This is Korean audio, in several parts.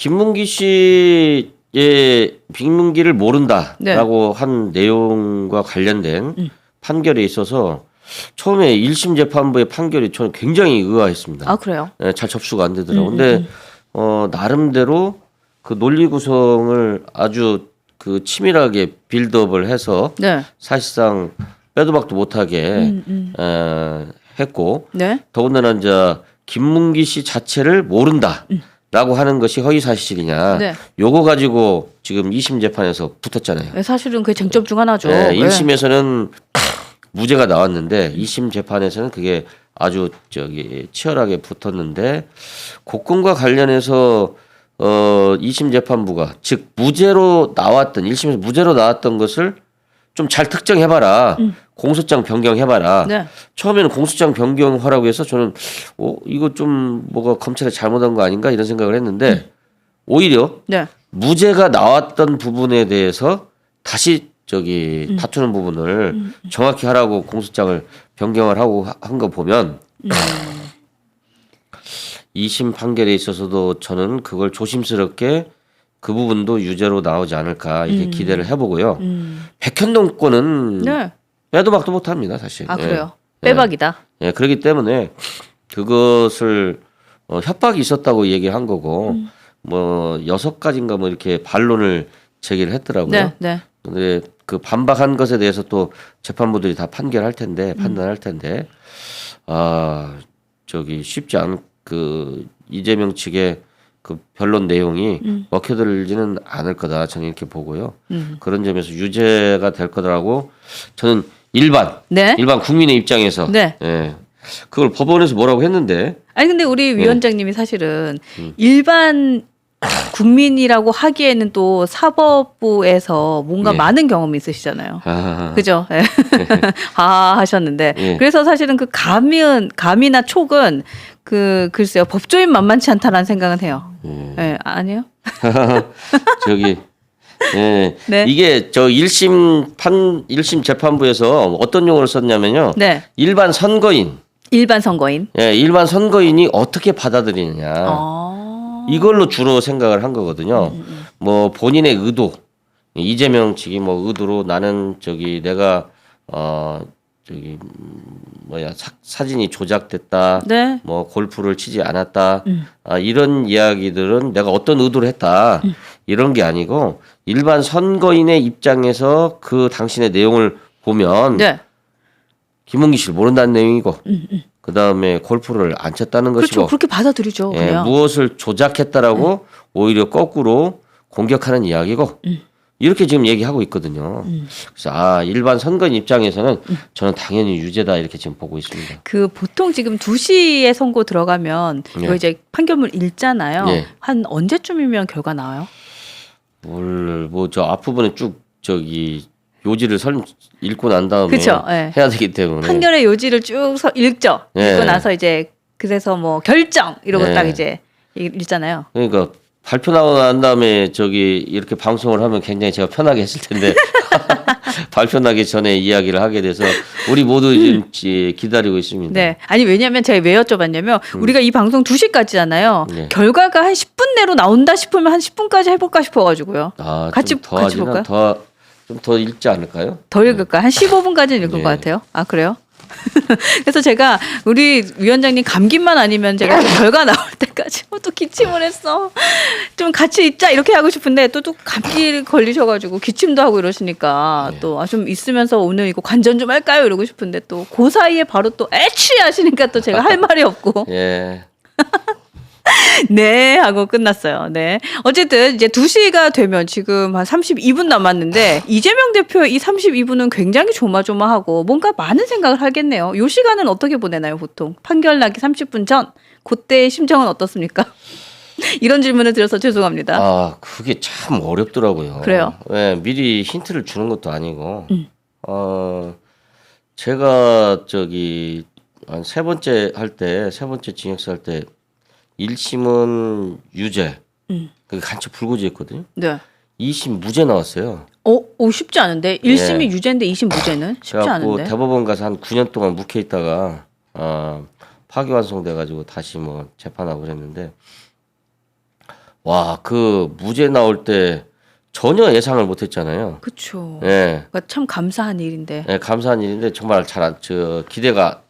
김문기 씨의 빅문기를 모른다라고 네. 한 내용과 관련된 판결에 있어서 처음에 1심 재판부의 판결이 저는 굉장히 의아했습니다. 아 그래요? 예, 잘 접수가 안 되더라고요. 근데 나름대로 그 논리 구성을 아주 그 치밀하게 빌드업을 해서 네. 사실상 빼도 박도 못하게 했고 네. 더군다나 이제 김문기 씨 자체를 모른다라고 하는 것이 허위 사실이냐. 네. 요거 가지고 지금 2심 재판에서 붙었잖아요. 네, 사실은 그게 쟁점 중 하나죠. 네, 네. 1심에서는 무죄가 나왔는데 2심 재판에서는 그게 아주 치열하게 붙었는데 그건과 관련해서 2심 재판부가 즉 무죄로 나왔던 1심에서 무죄로 나왔던 것을 좀 잘 특정해봐라. 공소장 변경해봐라. 네. 처음에는 공소장 변경하라고 해서 저는 이거 좀 뭐가 검찰이 잘못한 거 아닌가 이런 생각을 했는데 오히려 네. 무죄가 나왔던 부분에 대해서 다시 다투는 부분을 정확히 하라고 공소장을 변경을 하고 한 거 보면 2심 판결에 있어서도 저는 그걸 조심스럽게 그 부분도 유죄로 나오지 않을까 이렇게 기대를 해보고요. 백현동 건은 네. 빼도 박도 못합니다 사실. 아 그래요? 예. 빼박이다. 예, 그렇기 때문에 그것을 협박이 있었다고 얘기한 거고 뭐 6가지인가 뭐 이렇게 반론을 제기를 했더라고요. 네. 네. 근데 그 반박한 것에 대해서 또 재판부들이 다 판단할 텐데 쉽지 않은 그 이재명 측의 그 변론 내용이 먹혀들지는 않을 거다 저는 이렇게 보고요. 그런 점에서 유죄가 될 거라고 저는 일반 국민의 입장에서 네. 예, 그걸 법원에서 뭐라고 했는데 아니 근데 우리 위원장님이 사실은 일반 국민이라고 하기에는 또 사법부에서 뭔가 예. 많은 경험이 있으시잖아요. 아, 그죠? 예. 아 하셨는데 예. 그래서 사실은 그 감이나 촉은 글쎄요 법조인 만만치 않다라는 생각은 해요. 예, 아니에요? 예. 네. 이게 1심 재판부에서 어떤 용어를 썼냐면요. 네. 일반 선거인. 일반 선거인. 예, 일반 선거인이 어떻게 받아들이느냐. 이걸로 주로 생각을 한 거거든요. 뭐 본인의 의도, 이재명 측이 뭐 의도로 나는 내가 사진이 조작됐다. 네. 뭐 골프를 치지 않았다. 이런 이야기들은 내가 어떤 의도로 했다. 이런 게 아니고 일반 선거인의 입장에서 그 당신의 내용을 보면 네. 김문기 씨를 모른다는 내용이고 그다음에 골프를 안 쳤다는 그렇죠. 것이고 그렇게 받아들이죠. 예, 그냥. 무엇을 조작했다라고 오히려 거꾸로 공격하는 이야기고 이렇게 지금 얘기하고 있거든요. 그래서 일반 선거인 입장에서는 저는 당연히 유죄다 이렇게 지금 보고 있습니다. 그 보통 지금 2시에 선고 들어가면 예. 이거 이제 판결문 읽잖아요. 예. 한 언제쯤이면 결과 나와요? 저 앞부분에 쭉 요지를 읽고 난 다음에 그쵸, 예. 해야 되기 때문에 판결의 요지를 쭉 읽죠. 예. 읽고 나서 이제 그래서 뭐 결정 이러고 예. 딱 이제 읽잖아요. 그러니까 발표 나고 난 다음에 이렇게 방송을 하면 굉장히 제가 편하게 했을 텐데 발표 나기 전에 이야기를 하게 돼서 우리 모두 지금 기다리고 있습니다. 네. 아니 왜냐면 제가 왜 여쭤봤냐면 우리가 이 방송 2시까지잖아요. 네. 결과가 한 10분 내로 나온다 싶으면 한 10분까지 해볼까 싶어가지고요. 같이 볼까요? 좀 더 읽지 않을까요? 더 읽을까요? 한 15분까지는 읽을 네. 것 같아요. 아 그래요? 그래서 제가 우리 위원장님 감기만 아니면 제가 결과 나올 때까지 또 기침을 했어. 좀 같이 있자 이렇게 하고 싶은데 또 감기 걸리셔가지고 기침도 하고 이러시니까 네. 또 좀 있으면서 오늘 이거 관전 좀 할까요 이러고 싶은데 또 그 사이에 바로 또 애취 하시니까 또 제가 할 말이 없고 예. 네 하고 끝났어요. 네. 어쨌든 이제 2시가 되면 지금 한 32분 남았는데 이재명 대표의 이 32분은 굉장히 조마조마하고 뭔가 많은 생각을 하겠네요. 이 시간은 어떻게 보내나요 보통? 판결 나기 30분 전 그때의 심정은 어떻습니까? 이런 질문을 드려서 죄송합니다. 그게 참 어렵더라고요. 그래요? 예, 미리 힌트를 주는 것도 아니고 제가 한 세 번째 징역사 할 때 1심은 유죄. 그게 간첩 불구제였거든요. 네. 2심 무죄 나왔어요. 쉽지 않은데 1심이 유죄인데 2심 무죄는 쉽지 그래갖고 않은데. 대법원 가서 한 9년 동안 묵혀 있다가 파기환송돼가지고 다시 뭐 재판하고 그랬는데 와, 그 무죄 나올 때 전혀 예상을 못했잖아요. 그렇죠. 예, 그러니까 참 감사한 일인데. 예, 감사한 일인데 정말 저 기대가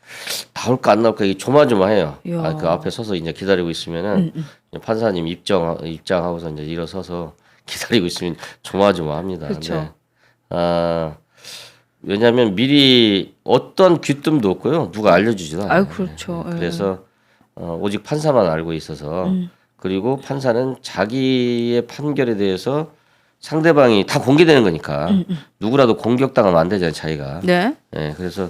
나올까 안 나올까 이게 조마조마해요. 이야. 그 앞에 서서 이제 기다리고 있으면은 판사님 입장하고서 이제 일어서서 기다리고 있으면 조마조마합니다. 그렇죠. 근데, 왜냐하면 미리 어떤 귀뜸도 없고요. 누가 알려주지도 않아요. 아유, 그렇죠. 예. 그래서 오직 판사만 알고 있어서 그리고 판사는 자기의 판결에 대해서 상대방이 다 공개되는 거니까 누구라도 공격당하면 안 되잖아요, 자기가. 네. 예, 그래서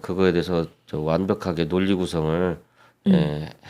그거에 대해서 저 완벽하게 논리 구성을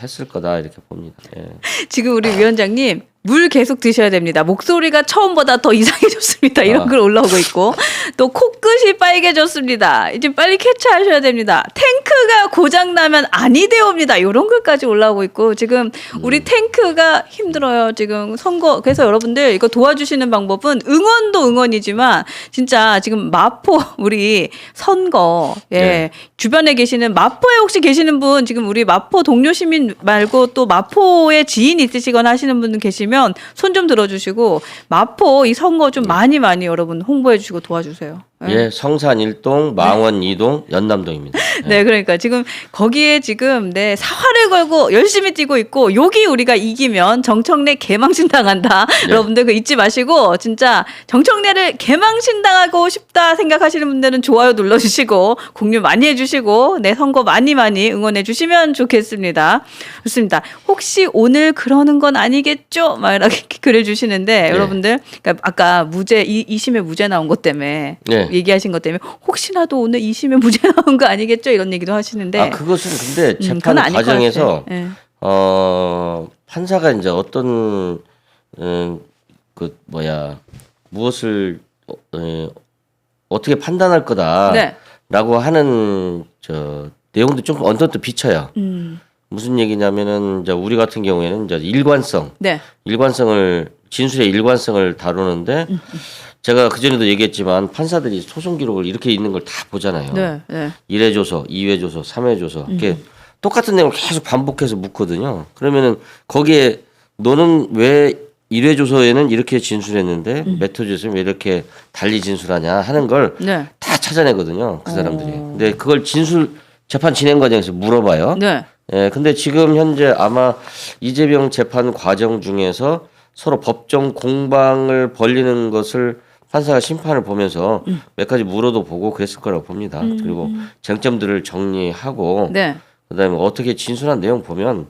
했을 거다 이렇게 봅니다. 예. 지금 우리 위원장님 물 계속 드셔야 됩니다. 목소리가 처음보다 더 이상해졌습니다. 이런 글 올라오고 있고 또 코끝이 빨개졌습니다. 이제 빨리 캡처하셔야 됩니다. 탱크가 고장 나면 아니 되옵니다. 이런 글까지 올라오고 있고 지금 우리 탱크가 힘들어요. 지금 선거 그래서 여러분들 이거 도와주시는 방법은 응원도 응원이지만 진짜 지금 마포 우리 선거 네. 주변에 계시는 마포에 혹시 계시는 분 지금 우리 마포 동료 시민 말고 또 마포에 지인 있으시거나 하시는 분 계시면 손 좀 들어주시고 마포 이 선거 좀 많이 여러분 홍보해 주시고 도와주세요. 예, 성산 1동, 망원 2동, 연남동입니다. 네, 그러니까 지금 거기에 지금 사활을 걸고 열심히 뛰고 있고 여기 우리가 이기면 정청래 개망신 당한다. 네. 여러분들 그 잊지 마시고 진짜 정청래를 개망신 당하고 싶다 생각하시는 분들은 좋아요 눌러주시고 공유 많이 해주시고 내 선거 많이 응원해 주시면 좋겠습니다. 좋습니다. 혹시 오늘 그러는 건 아니겠죠? 막 이렇게 글을 주시는데 여러분들 그러니까 아까 무죄 2심에 무죄 나온 것 때문에 네. 얘기하신 것 때문에 혹시라도 오늘 2심에 무죄 나온 거 아니겠죠? 이런 얘기도 하시는데 그것은 근데 재판 그건 아닐 것 과정에서 같아요. 네. 판사가 이제 어떤 무엇을 어떻게 판단할 거다라고 하는 저 내용도 좀 언뜻 비쳐요. 무슨 얘기냐면은 이제 우리 같은 경우에는 이제 일관성을 진술의 일관성을 다루는데 제가 그전에도 얘기했지만 판사들이 소송 기록을 이렇게 있는 걸 다 보잖아요. 네. 1회 조서, 2회 조서, 3회 조서 이렇게 똑같은 내용을 계속 반복해서 묻거든요. 그러면은 거기에 너는 왜 1회 조서에는 이렇게 진술했는데 몇 회 조서는 왜 이렇게 달리 진술하냐 하는 걸 다 찾아내거든요. 그 사람들이. 근데 그걸 재판 진행 과정에서 물어봐요. 네. 예, 근데 지금 현재 아마 이재명 재판 과정 중에서 서로 법정 공방을 벌리는 것을 판사가 심판을 보면서 몇 가지 물어도 보고 그랬을 거라고 봅니다. 그리고 쟁점들을 정리하고 그다음에 어떻게 진술한 내용 보면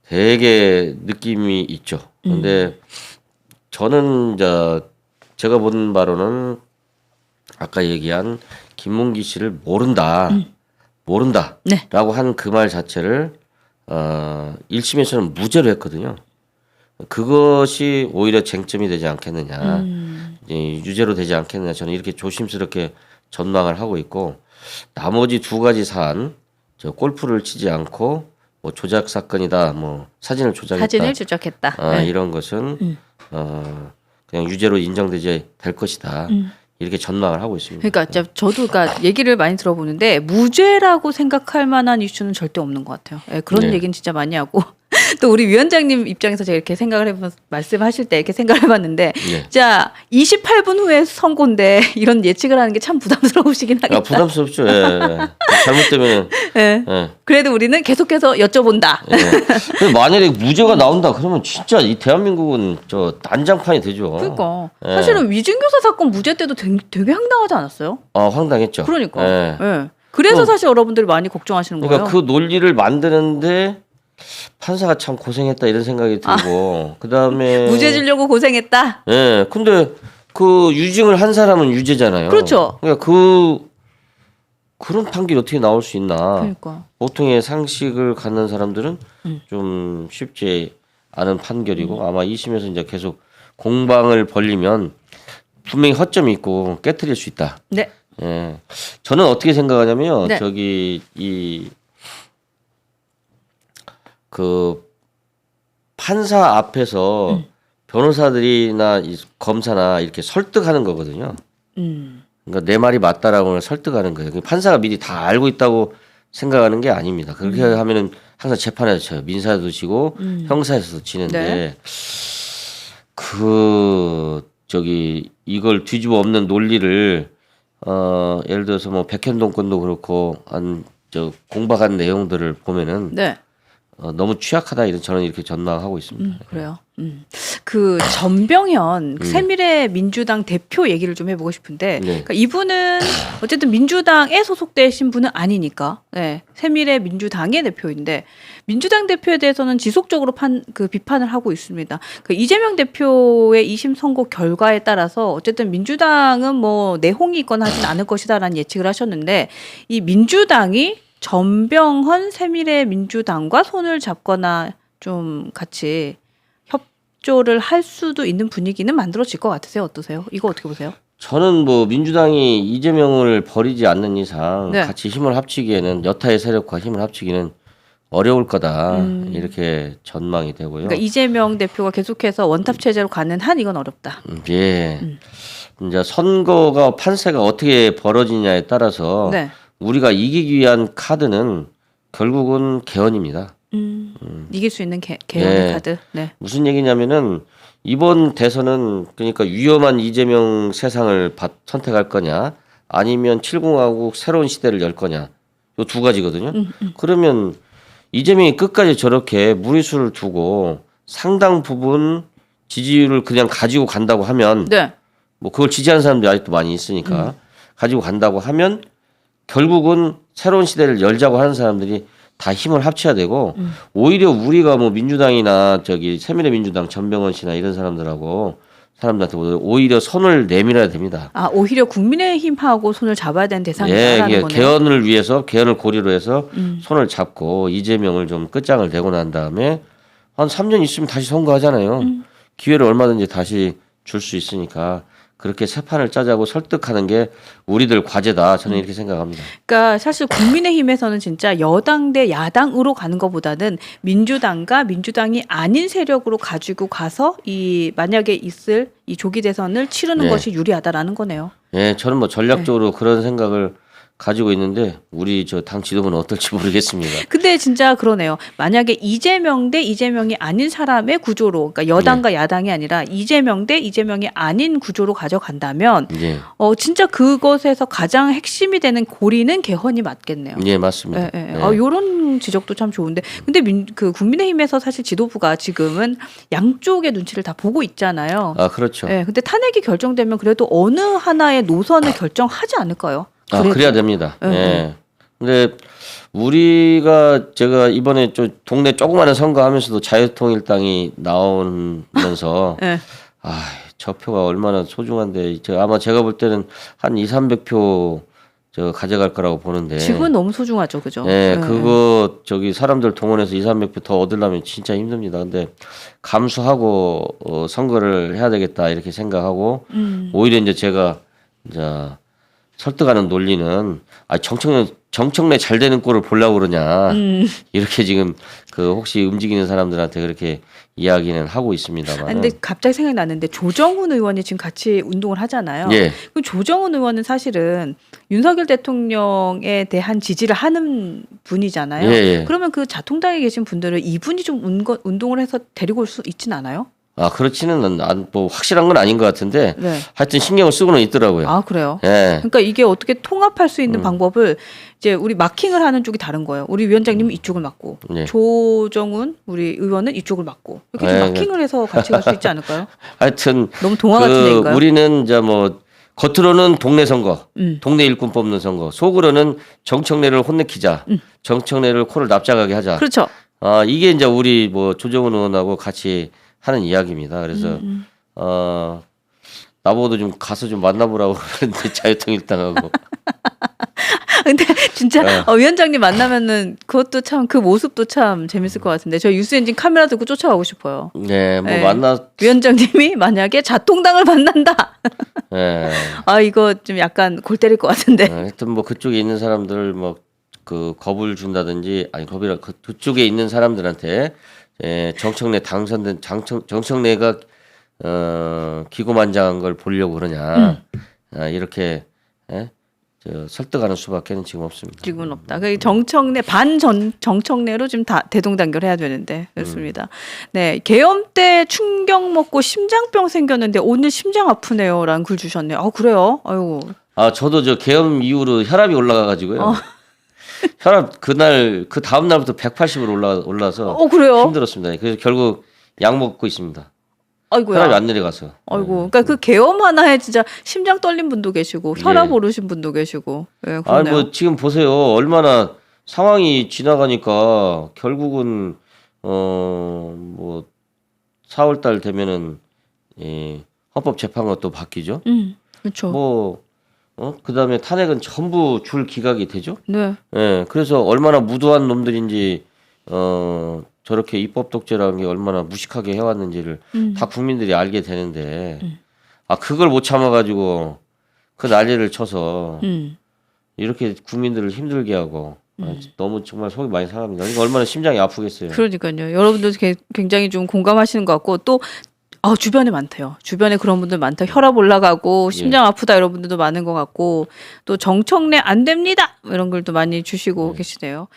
되게 느낌이 있죠. 근데 저는 이제 제가 본 바로는 아까 얘기한 김문기 씨를 모른다라고 한 그 말 자체를 1심에서는 무죄로 했거든요. 그것이 오히려 쟁점이 되지 않겠느냐, 유죄로 되지 않겠느냐, 저는 이렇게 조심스럽게 전망을 하고 있고, 나머지 두 가지 사안, 저 골프를 치지 않고 뭐 조작 사건이다, 뭐 사진을 조작했다, 이런 것은 그냥 유죄로 인정되지 될 것이다. 이렇게 전망을 하고 있습니다. 그러니까 저도 얘기를 많이 들어보는데 무죄라고 생각할 만한 이슈는 절대 없는 것 같아요. 그런 얘기는 진짜 많이 하고 또 우리 위원장님 입장에서 제가 이렇게 생각을 해보면서 말씀하실 때 이렇게 생각을 해봤는데 자 28분 후에 선고인데 이런 예측을 하는 게 참 부담스러우시긴 하겠다. 부담스럽죠. 잘못되면. 그래도 우리는 계속해서 여쭤본다. 만약에 무죄가 나온다 그러면 진짜 이 대한민국은 저 난장판이 되죠. 그러니까 사실은 위증교사 사건 무죄 때도 되게 황당하지 않았어요? 황당했죠. 그러니까. 그래서 사실 여러분들이 많이 걱정하시는 거예요. 그러니까 그 논리를 만드는데 판사가 참 고생했다 이런 생각이 들고 그다음에 무죄 주려고 고생했다. 근데 그 유증을 한 사람은 유죄잖아요. 그렇죠. 그러니까 그런 판결이 어떻게 나올 수 있나. 그러니까. 보통의 상식을 갖는 사람들은 좀 쉽지 않은 판결이고 아마 2심에서 이제 계속 공방을 벌리면 분명히 허점이 있고 깨트릴 수 있다. 네. 저는 어떻게 생각하냐면요. 네. 저기 그 판사 앞에서 변호사들이나 검사나 이렇게 설득하는 거거든요. 그러니까 내 말이 맞다라고 설득하는 거예요. 판사가 미리 다 알고 있다고 생각하는 게 아닙니다. 그렇게 하면은 항상 재판에서 져요. 민사에도 지고 형사에서도 지는데 네. 이걸 뒤집어 엎는 논리를 예를 들어서 뭐 백현동 건도 그렇고 공박한 내용들을 보면은 네. 너무 취약하다 저는 이렇게 전망하고 있습니다. 그래요. 그 전병현 새미래 민주당 대표 얘기를 좀 해보고 싶은데, 네. 그러니까 이분은 어쨌든 민주당에 소속되신 분은 아니니까, 네, 새미래 민주당의 대표인데 민주당 대표에 대해서는 지속적으로 비판을 하고 있습니다. 그 이재명 대표의 2심 선고 결과에 따라서 어쨌든 민주당은 뭐 내홍이 있거나 하진 않을 것이다라는 예측을 하셨는데, 이 민주당이 전병헌 새미래 민주당과 손을 잡거나 좀 같이 협조를 할 수도 있는 분위기는 만들어질 것 같으세요? 어떠세요? 이거 어떻게 보세요? 저는 뭐 민주당이 이재명을 버리지 않는 이상 네. 같이 힘을 합치기에는 여타의 세력과 힘을 합치기는 어려울 거다 이렇게 전망이 되고요. 그러니까 이재명 대표가 계속해서 원탑 체제로 가는 한 이건 어렵다. 예. 이제 선거가 판세가 어떻게 벌어지냐에 따라서 네. 우리가 이기기 위한 카드는 결국은 개헌입니다. 이길 수 있는 개헌의 네. 카드. 네. 무슨 얘기냐면은 이번 대선은 그러니까 위험한 이재명 세상을 선택할 거냐 아니면 70하고 새로운 시대를 열 거냐 요 두 가지거든요. 그러면 이재명이 끝까지 저렇게 무리수를 두고 상당 부분 지지율을 그냥 가지고 간다고 하면 네. 뭐 그걸 지지하는 사람들이 아직도 많이 있으니까 가지고 간다고 하면 결국은 새로운 시대를 열자고 하는 사람들이 다 힘을 합쳐야 되고 오히려 우리가 뭐 민주당이나 새미래 민주당 전병헌 씨나 이런 사람들한테 오히려 손을 내밀어야 됩니다. 아, 오히려 국민의힘하고 손을 잡아야 되는 대상이다라는 예, 거네요. 개헌을 위해서 개헌을 고리로 해서 손을 잡고 이재명을 좀 끝장을 내고 난 다음에 한 3년 있으면 다시 선거하잖아요. 기회를 얼마든지 다시 줄 수 있으니까 그렇게 새 판을 짜자고 설득하는 게 우리들 과제다. 저는 이렇게 생각합니다. 그러니까 사실 국민의힘에서는 진짜 여당 대 야당으로 가는 것보다는 민주당과 민주당이 아닌 세력으로 가지고 가서 만약에 있을 이 조기 대선을 치르는 네. 것이 유리하다라는 거네요. 예, 저는 뭐 전략적으로 그런 생각을 가지고 있는데 우리 당 지도부는 어떨지 모르겠습니다. 근데 진짜 그러네요. 만약에 이재명 대 이재명이 아닌 사람의 구조로, 그러니까 여당과 야당이 아니라 이재명 대 이재명이 아닌 구조로 가져간다면, 예, 진짜 그것에서 가장 핵심이 되는 고리는 개헌이 맞겠네요. 예, 맞습니다. 예. 예. 요런 지적도 참 좋은데. 근데 국민의힘에서 사실 지도부가 지금은 양쪽의 눈치를 다 보고 있잖아요. 아, 그렇죠. 예. 근데 탄핵이 결정되면 그래도 어느 하나의 노선을 결정하지 않을까요? 그래야 됩니다. 예. 예. 근데 제가 이번에 동네 조그마한 선거하면서도 자유통일당이 나오면서 예. 저 표가 얼마나 소중한데 아마 제가 볼 때는 한 200~300표 가져갈 거라고 보는데 지금은 너무 소중하죠, 그죠? 예, 그거 사람들 동원해서 200~300표 더 얻으려면 진짜 힘듭니다. 근데 감수하고 선거를 해야 되겠다 이렇게 생각하고 오히려 이제 제가 설득하는 논리는 정청래 잘 되는 꼴을 보려고 그러냐 이렇게 지금 혹시 움직이는 사람들한테 그렇게 이야기는 하고 있습니다만. 근데 갑자기 생각이 났는데 조정훈 의원이 지금 같이 운동을 하잖아요. 예. 그 조정훈 의원은 사실은 윤석열 대통령에 대한 지지를 하는 분이잖아요. 예. 그러면 그 자통당에 계신 분들은 이분이 좀 운동을 해서 데리고 올 수 있진 않아요? 그렇지는 뭐 확실한 건 아닌 것 같은데 네. 하여튼 신경을 쓰고는 있더라고요. 아, 그래요? 예. 그러니까 이게 어떻게 통합할 수 있는 방법을 이제 우리 마킹을 하는 쪽이 다른 거예요. 우리 위원장님은 이쪽을 맡고 예. 조정훈 우리 의원은 이쪽을 맡고 이렇게 좀 마킹을 해서 같이 갈 수 있지 않을까요? 하여튼 너무 동화 같은 얘기인가요? 우리는 겉으로는 동네 선거, 동네 일꾼 뽑는 선거, 속으로는 정청래를 혼내키자, 정청래를 코를 납작하게 하자. 그렇죠. 이게 이제 우리 조정훈 의원하고 같이 하는 이야기입니다. 그래서 나보고도 좀 가서 좀 만나보라고 그러는데 자유통일당하고. 근데 진짜 위원장님 만나면은 그것도 참 그 모습도 참 재밌을 것 같은데 저 유스엔진 카메라 들고 쫓아가고 싶어요. 네, 네. 위원장님이 만약에 자통당을 만난다. 네. 이거 좀 약간 골 때릴 것 같은데. 하여튼 그쪽에 있는 사람들 겁을 준다든지 그쪽에 있는 사람들한테 정청래 당선된 정청래가 기고만장한 걸 보려고 그러냐 이렇게 설득하는 수밖에는 지금 없습니다. 지금은 없다. 그 정청래 정청래로 지금 다 대동단결해야 되는데 그렇습니다. 네, 계엄 때 충격 먹고 심장병 생겼는데 오늘 심장 아프네요라는 글 주셨네요. 아 그래요? 아이고. 아 저도 저 계엄 이후로 혈압이 올라가가지고요. 혈압 그날 그 다음 날부터 180으로 올라서 그래요? 힘들었습니다. 그래서 결국 약 먹고 있습니다. 아이고야. 혈압이 안 내려가서. 아이고. 그러니까 그 계엄 하나에 진짜 심장 떨린 분도 계시고 혈압 오르신 분도 계시고. 네, 그러네요. 뭐 지금 보세요. 얼마나 상황이 지나가니까 결국은 뭐 4월 달 되면은 헌법재판관 또 바뀌죠. 그렇죠. 뭐 그다음에 탄핵은 전부 줄 기각이 되죠. 네. 예. 그래서 얼마나 무도한 놈들인지 저렇게 입법 독재라는 게 얼마나 무식하게 해왔는지를 다 국민들이 알게 되는데 그걸 못 참아가지고 그 난리를 쳐서 이렇게 국민들을 힘들게 하고 너무 정말 속이 많이 상합니다. 이거 얼마나 심장이 아프겠어요. 그러니까요. 여러분들 굉장히 좀 공감하시는 것 같고 또 주변에 많대요. 주변에 그런 분들 많다. 혈압 올라가고 심장 아프다 이런 분들도 많은 것 같고 또 정청래 안 됩니다 이런 글도 많이 주시고 계시네요.